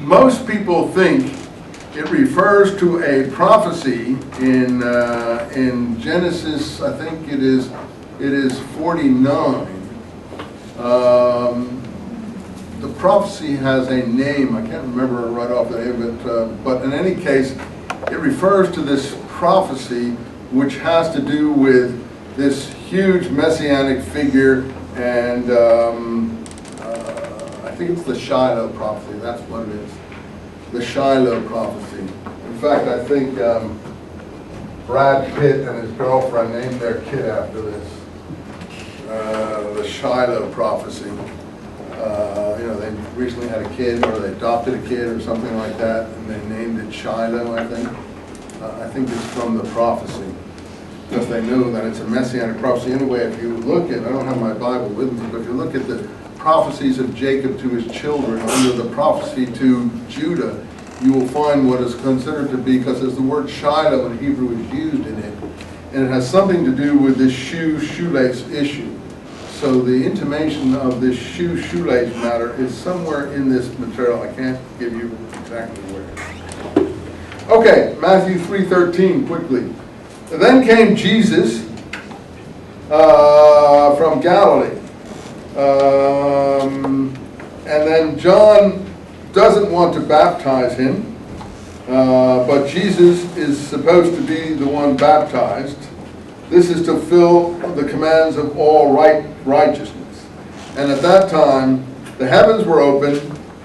Most people think it refers to a prophecy in Genesis. I think it is 49. The prophecy has a name. I can't remember right off the head, but in any case, it refers to this prophecy which has to do with this huge messianic figure, and I think it's the Shiloh prophecy. That's what it is. The Shiloh prophecy. In fact, I think Brad Pitt and his girlfriend named their kid after this. The Shiloh prophecy. They recently had a kid, or they adopted a kid or something like that, and they named it Shiloh, I think. I think it's from the prophecy, because they knew that it's a messianic prophecy. Anyway, if you look at, I don't have my Bible with me, but if you look at the prophecies of Jacob to his children under the prophecy to Judah, you will find what is considered to be, because there's the word Shiloh in Hebrew is used in it, and it has something to do with this shoelace issue. So the intimation of this shoelace matter is somewhere in this material. I can't give you exactly where. Okay, Matthew 3:13, quickly. Then came Jesus from Galilee. And then John doesn't want to baptize him, but Jesus is supposed to be the one baptized. This is to fill the commands of all righteousness. And at that time, the heavens were opened,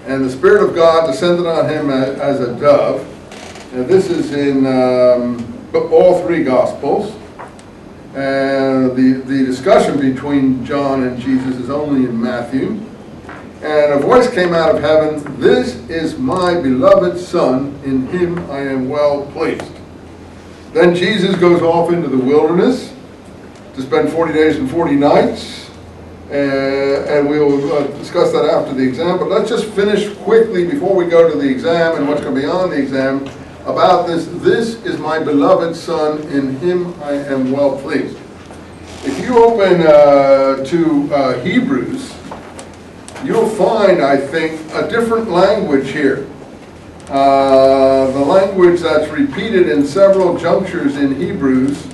and the Spirit of God descended on him as a dove. And this is in all three Gospels. And the discussion between John and Jesus is only in Matthew. And a voice came out of heaven, "This is my beloved Son, in him I am well pleased." Then Jesus goes off into the wilderness to spend 40 days and 40 nights. And we'll discuss that after the exam. But let's just finish quickly before we go to the exam and what's going to be on the exam about this. This is my beloved Son, in him I am well pleased. If you open to Hebrews, you'll find, I think, a different language here. The language that's repeated in several junctures in Hebrews,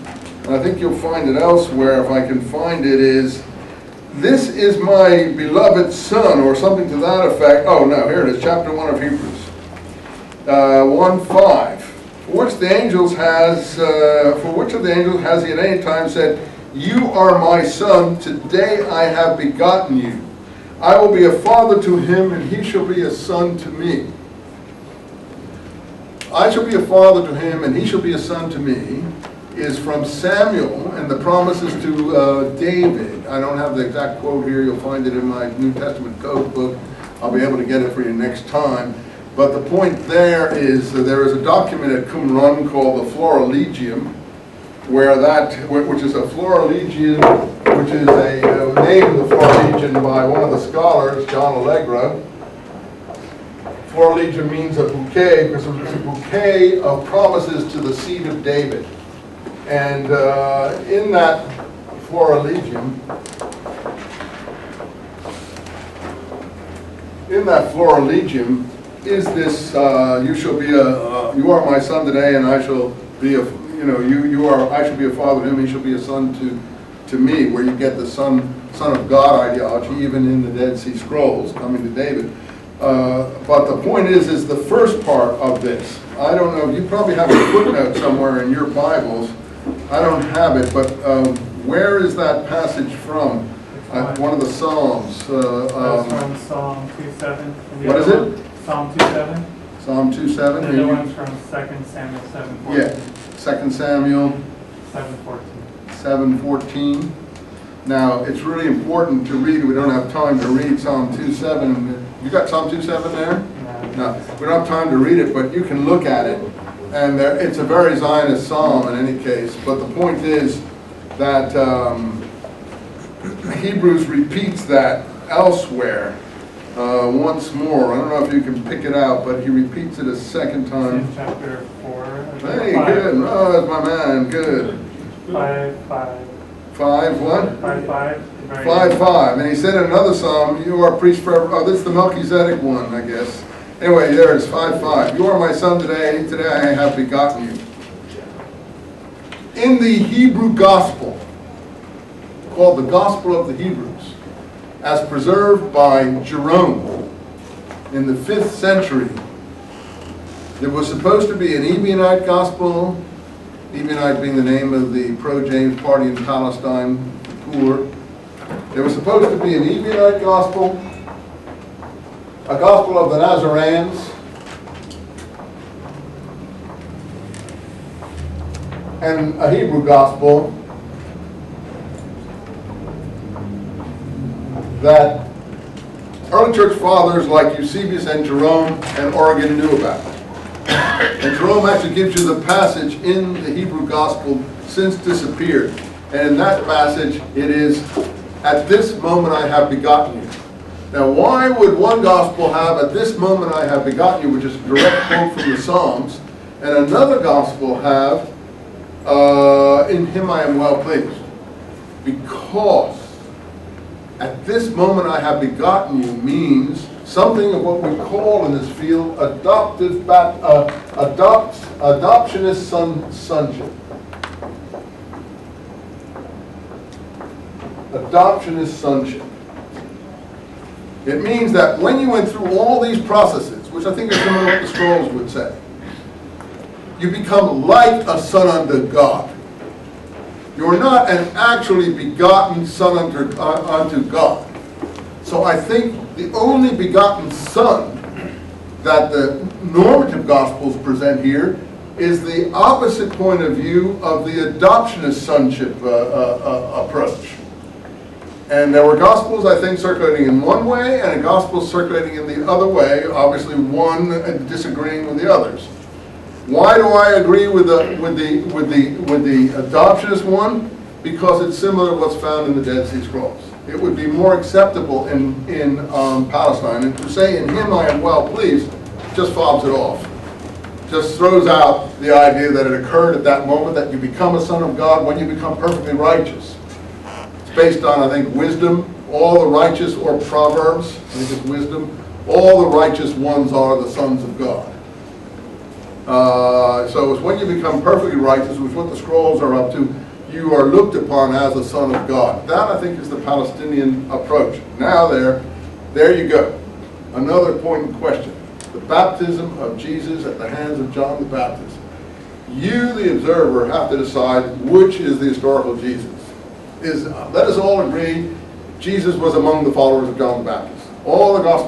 and I think you'll find it elsewhere if I can find it, is, "This is my beloved Son," or something to that effect. Oh no, here it is, chapter 1 of Hebrews. 1:5. For which of the angels has he at any time said, "You are my Son, today I have begotten you. I will be a father to him, and he shall be a son to me." "I shall be a father to him, and he shall be a son to me," is from Samuel, and the promises to David. I don't have the exact quote here. You'll find it in my New Testament code book. I'll be able to get it for you next time. But the point there is that there is a document at Qumran called the Florilegium, which is a Florilegium, which is a name of the Florilegium by one of the scholars, John Allegra. Florilegium means a bouquet, because it was a bouquet of promises to the seed of David. And in that Florilegium, is this, you are my son today, and I shall be I shall be a father to him, he shall be a son to me, where you get the son of God ideology, even in the Dead Sea Scrolls, coming to David. But the point is the first part of this. I don't know, you probably have a footnote somewhere in your Bibles. I don't have it, but where is that passage from? One of the Psalms. From Psalm 2:7. What is it? Psalm 2:7. Psalm 2:7. And the other one's from 2 Samuel 7:14. Yeah, 2 Samuel 7:14. 7:14. Now, it's really important to read. We don't have time to read Psalm 2:7. You got Psalm 2:7 there? No. We don't have time to read it, but you can look at it. And it's a very Zionist psalm in any case. But the point is that Hebrews repeats that elsewhere once more. I don't know if you can pick it out, but he repeats it a second time. In chapter 4. Hey, good. Oh, that's my man. Good. 5:5. 5 what? 5:5. very 5:5. And he said in another psalm, you are a priest forever. Oh, this is the Melchizedek one, I guess. Anyway, there it's 5:5. You are my son today. Today I have begotten you. In the Hebrew gospel, called the Gospel of the Hebrews, as preserved by Jerome in the 5th century, there was supposed to be an Ebionite gospel, Ebionite being the name of the pro-James party in Palestine, the poor. There was supposed to be an Ebionite gospel, a gospel of the Nazarenes, and a Hebrew gospel that early church fathers like Eusebius and Jerome and Origen knew about. And Jerome actually gives you the passage in the Hebrew gospel since disappeared. And in that passage it is, at this moment I have begotten you. Now why would one gospel have, at this moment I have begotten you, which is a direct quote from the Psalms, and another gospel have, in him I am well pleased? Because at this moment I have begotten you means something of what we call in this field adoptionist sonship. Adoptionist sonship. It means that when you went through all these processes, which I think is similar to what the scrolls would say, you become like a son unto God. You're not an actually begotten son unto God. So I think the only begotten son that the normative Gospels present here is the opposite point of view of the adoptionist sonship approach. And there were Gospels, I think, circulating in one way, and a Gospel circulating in the other way, obviously one disagreeing with the others. Why do I agree with the adoptionist one? Because it's similar to what's found in the Dead Sea Scrolls. It would be more acceptable in Palestine. And to say, in him I am well pleased, just fobs it off. Just throws out the idea that it occurred at that moment, that you become a son of God when you become perfectly righteous. It's based on, I think, wisdom. All the righteous, or Proverbs, I think it's wisdom, all the righteous ones are the sons of God. So it's when you become perfectly righteous, which is what the scrolls are up to, you are looked upon as a son of God. That, I think, is the Palestinian approach. Now there you go. Another important question. The baptism of Jesus at the hands of John the Baptist. You, the observer, have to decide which is the historical Jesus. Let us all agree Jesus was among the followers of John the Baptist. All the Gospels